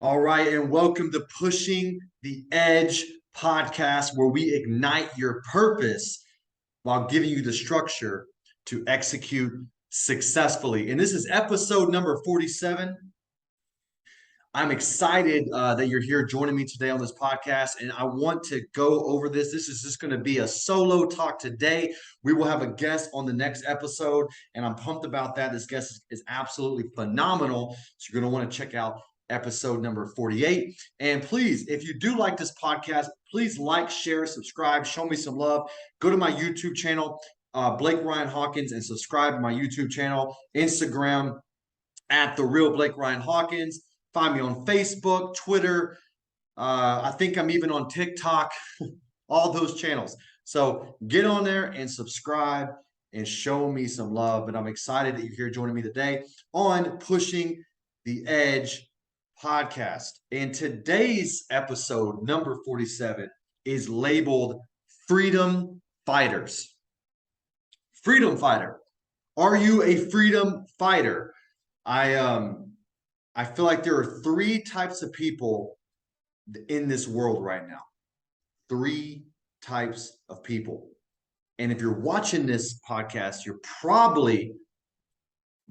All right, and welcome to Pushing the Edge podcast, where we ignite your purpose while giving you the structure to execute successfully. And this is episode number 47. I'm excited that you're here joining me today on this podcast, and I want to go over this. This is just going to be a solo talk today. We will have a guest on the next episode, and I'm pumped about that. This guest is absolutely phenomenal, so you're going to want to check out episode number 48. And please, if you do like this podcast, please like, share, subscribe, show me some love. Go to my YouTube channel, Blake Ryan Hawkins, and subscribe to my YouTube channel, Instagram at The Real Blake Ryan Hawkins. Find me on Facebook, Twitter. I think I'm even on TikTok, all those channels. So get on there and subscribe and show me some love. But I'm excited that you're here joining me today on Pushing the Edge podcast. And today's episode, number 47, is labeled Freedom Fighters. Freedom fighter. Are you a freedom fighter? I feel like there are three types of people in this world right now. Three types of people. And if you're watching this podcast, you're probably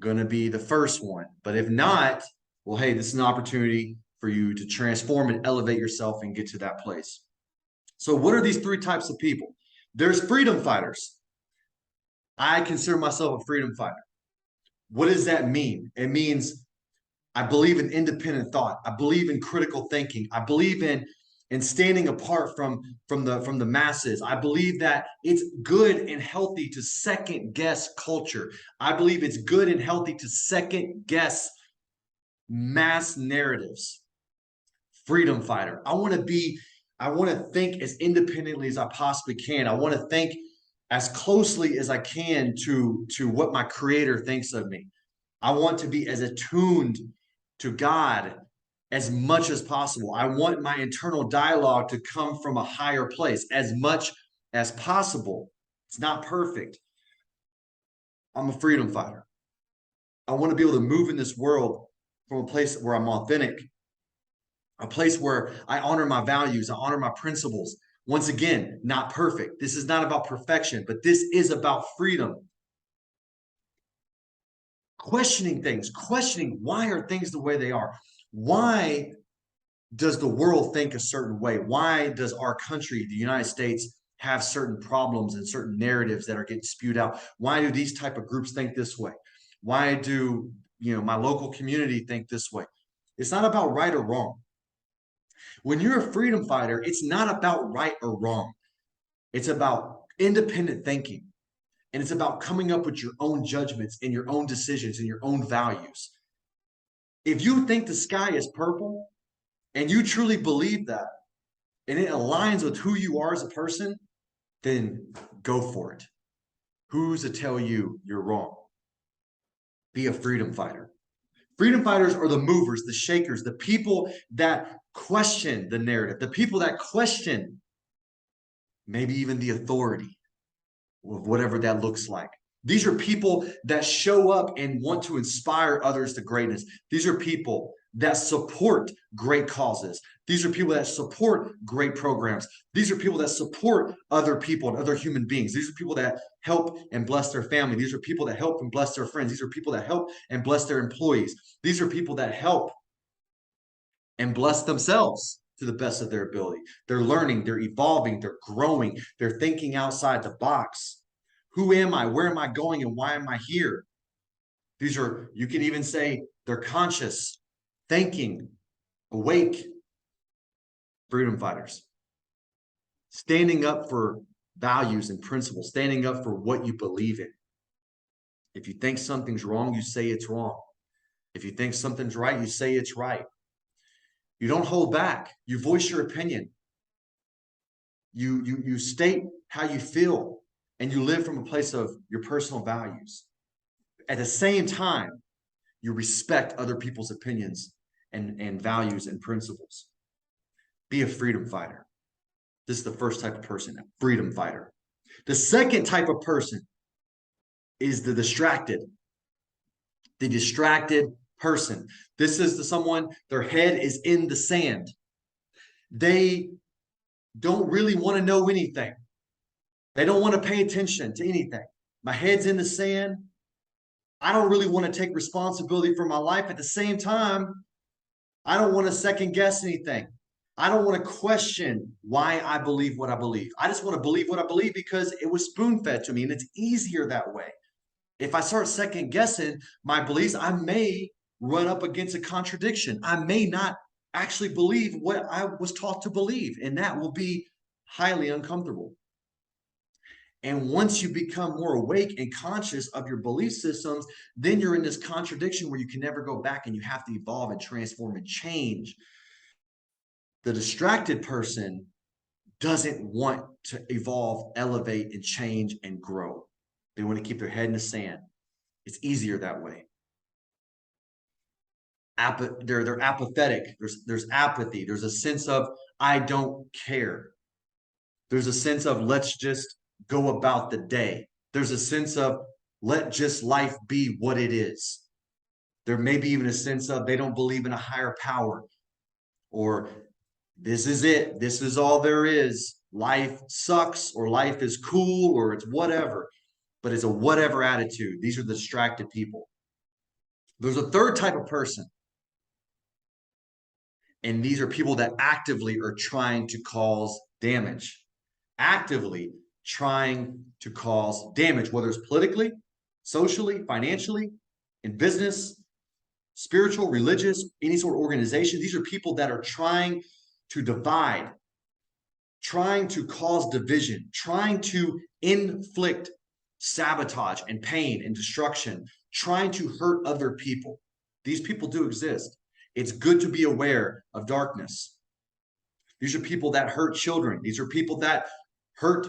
going to be the first one. But if not, well, hey, this is an opportunity for you to transform and elevate yourself and get to that place. So what are these three types of people? There's freedom fighters. I consider myself a freedom fighter. What does that mean? It means I believe in independent thought. I believe in critical thinking. I believe in standing apart from the masses. I believe that it's good and healthy to second guess culture. I believe it's good and healthy to second guess mass narratives. Freedom fighter. I want to think as independently as I possibly can. I want to think as closely as I can to what my creator thinks of me. I want to be as attuned to God as much as possible. I want my internal dialogue to come from a higher place as much as possible. It's not perfect. I'm a freedom fighter. I want to be able to move in this world from a place where I'm authentic, a place where I honor my values, I honor my principles. Once again, not perfect. This is not about perfection, but this is about freedom. Questioning things, questioning why are things the way they are? Why does the world think a certain way? Why does our country, the United States, have certain problems and certain narratives that are getting spewed out? Why do these type of groups think this way? Why do my local community think this way? It's not about right or wrong. When you're a freedom fighter, it's not about right or wrong. It's about independent thinking. And it's about coming up with your own judgments and your own decisions and your own values. If you think the sky is purple and you truly believe that, and it aligns with who you are as a person, then go for it. Who's to tell you you're wrong? Be a freedom fighter. Freedom fighters are the movers, the shakers, the people that question the narrative, the people that question maybe even the authority of whatever that looks like. These are people that show up and want to inspire others to greatness. These are people that support great causes. These are people that support great programs. These are people that support other people and other human beings. These are people that help and bless their family. These are people that help and bless their friends. These are people that help and bless their employees. These are people that help and bless themselves to the best of their ability. They're learning, they're evolving, they're growing, they're thinking outside the box. Who am I? Where am I going? And why am I here? These are, you can even say they're conscious, thinking, awake, freedom fighters. Standing up for values and principles, standing up for what you believe in. If you think something's wrong, you say it's wrong. If you think something's right, you say it's right. You don't hold back. You voice your opinion. You state how you feel, and you live from a place of your personal values. At the same time, you respect other people's opinions and values and principles. Be a freedom fighter. This is the first type of person, a freedom fighter. The second type of person is the distracted person. This is someone, their head is in the sand. They don't really want to know anything. They don't want to pay attention to anything. My head's in the sand. I don't really want to take responsibility for my life. At the same time, I don't want to second guess anything. I don't want to question why I believe what I believe. I just want to believe what I believe because it was spoon fed to me, and it's easier that way. If I start second guessing my beliefs, I may run up against a contradiction. I may not actually believe what I was taught to believe, and that will be highly uncomfortable. And once you become more awake and conscious of your belief systems, then you're in this contradiction where you can never go back and you have to evolve and transform and change. The distracted person doesn't want to evolve, elevate, and change and grow. They want to keep their head in the sand. It's easier that way. They're apathetic. There's apathy. There's a sense of I don't care. There's a sense of let's just go about the day. There's a sense of let just life be what it is. There may be even a sense of they don't believe in a higher power, or this is it. This is all there is. Life sucks, or life is cool, or it's whatever. But it's a whatever attitude. These are the distracted people. There's a third type of person. And these are people that actively are trying to cause damage. Actively trying to cause damage, whether it's politically, socially, financially, in business, spiritual, religious, any sort of organization. These are people that are trying to divide, trying to cause division, trying to inflict sabotage and pain and destruction, trying to hurt other people. These people do exist. It's good to be aware of darkness. These are people that hurt children. These are people that hurt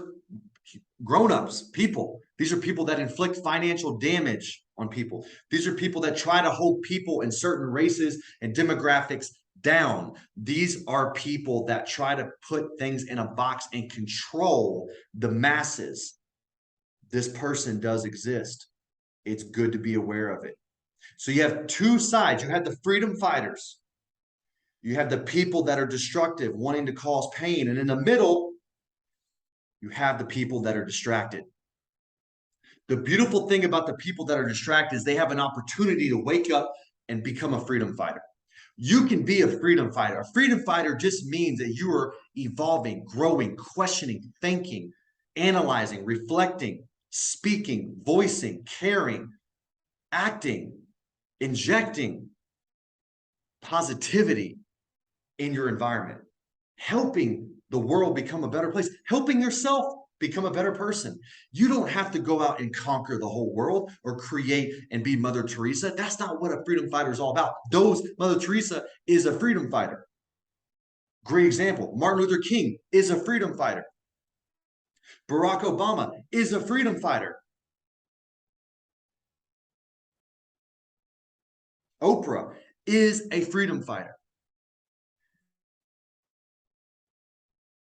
grown-ups, people. These are people that inflict financial damage on people. These are people that try to hold people in certain races and demographics down. These are people that try to put things in a box and control the masses. This person does exist. It's good to be aware of it. So you have two sides. You have the freedom fighters. You have the people that are destructive, wanting to cause pain. And in the middle, you have the people that are distracted. The beautiful thing about the people that are distracted is they have an opportunity to wake up and become a freedom fighter. You can be a freedom fighter. A freedom fighter just means that you are evolving, growing, questioning, thinking, analyzing, reflecting, speaking, voicing, caring, acting, injecting positivity in your environment, helping the world become a better place, helping yourself become a better person. You don't have to go out and conquer the whole world or create and be Mother Teresa. That's not what a freedom fighter is all about. Mother Teresa is a freedom fighter. Great example. Martin Luther King is a freedom fighter. Barack Obama is a freedom fighter. Oprah is a freedom fighter.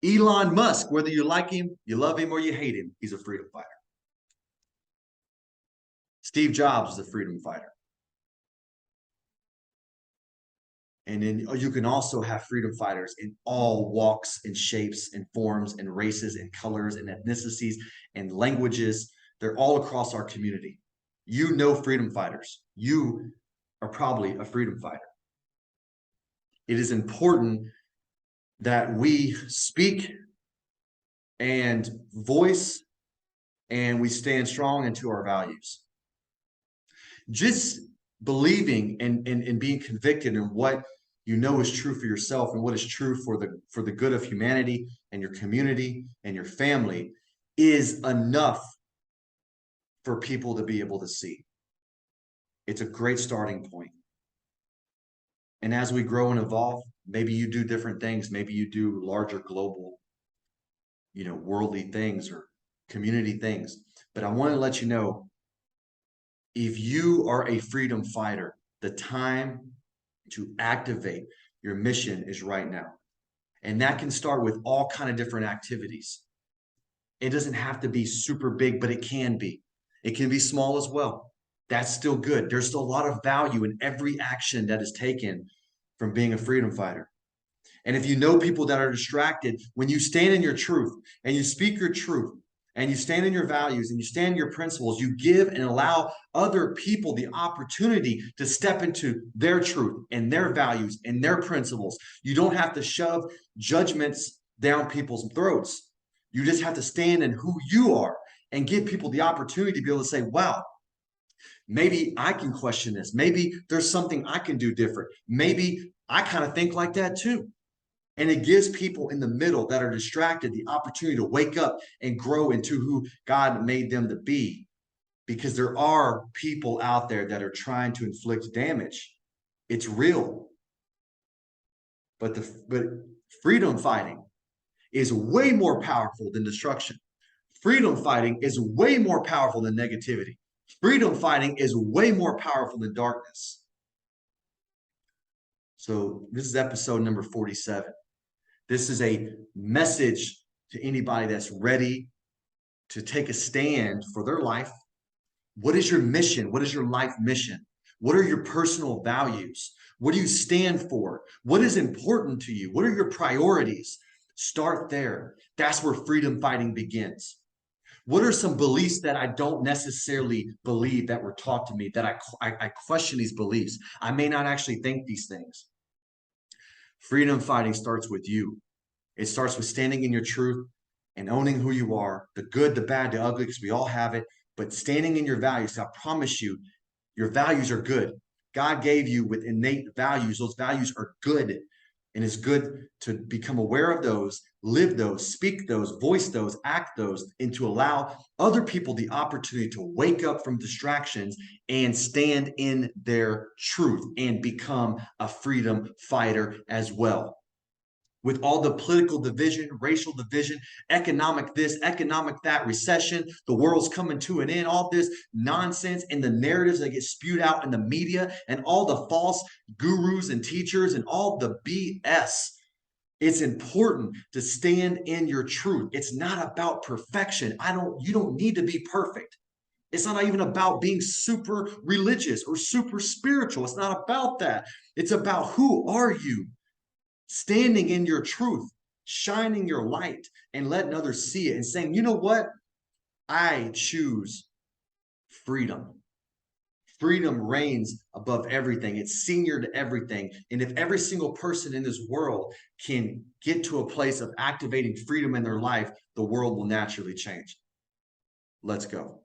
Elon Musk, whether you like him, you love him, or you hate him, he's a freedom fighter. Steve Jobs is a freedom fighter. And then you can also have freedom fighters in all walks and shapes and forms and races and colors and ethnicities and languages. They're all across our community. You know freedom fighters. You are probably a freedom fighter. It is important that we speak and voice and we stand strong into our values. Just believing and being convicted in what you know is true for yourself and what is true for the good of humanity and your community and your family is enough for people to be able to see. It's a great starting point. And as we grow and evolve, maybe you do different things. Maybe you do larger global, worldly things or community things. But I want to let you know, if you are a freedom fighter, the time to activate your mission is right now. And that can start with all kind of different activities. It doesn't have to be super big, but it can be. It can be small as well. That's still good. There's still a lot of value in every action that is taken from being a freedom fighter. And if you know people that are distracted, when you stand in your truth and you speak your truth and you stand in your values and you stand in your principles, you give and allow other people the opportunity to step into their truth and their values and their principles. You don't have to shove judgments down people's throats. You just have to stand in who you are and give people the opportunity to be able to say, wow, maybe I can question this. Maybe there's something I can do different. Maybe I kind of think like that too. And it gives people in the middle that are distracted the opportunity to wake up and grow into who God made them to be. Because there are people out there that are trying to inflict damage. It's real. But freedom fighting is way more powerful than destruction. Freedom fighting is way more powerful than negativity. Freedom fighting is way more powerful than darkness. So this is episode number 47. This is a message to anybody that's ready to take a stand for their life. What is your mission? What is your life mission? What are your personal values? What do you stand for? What is important to you? What are your priorities? Start there. That's where freedom fighting begins. What are some beliefs that I don't necessarily believe that were taught to me, that I question these beliefs? I may not actually think these things. Freedom fighting starts with you. It starts with standing in your truth and owning who you are, the good, the bad, the ugly, because we all have it, but standing in your values. I promise you, your values are good. God gave you with innate values. Those values are good. And it's good to become aware of those, live those, speak those, voice those, act those, and to allow other people the opportunity to wake up from distractions and stand in their truth and become a freedom fighter as well. With all the political division, racial division, economic this, economic that, recession, the world's coming to an end, all this nonsense and the narratives that get spewed out in the media and all the false gurus and teachers and all the BS. It's important to stand in your truth. It's not about perfection. You don't need to be perfect. It's not even about being super religious or super spiritual. It's not about that. It's about who are you? Standing in your truth, shining your light and letting others see it and saying, you know what? I choose freedom. Freedom reigns above everything. It's senior to everything. And if every single person in this world can get to a place of activating freedom in their life, the world will naturally change. Let's go.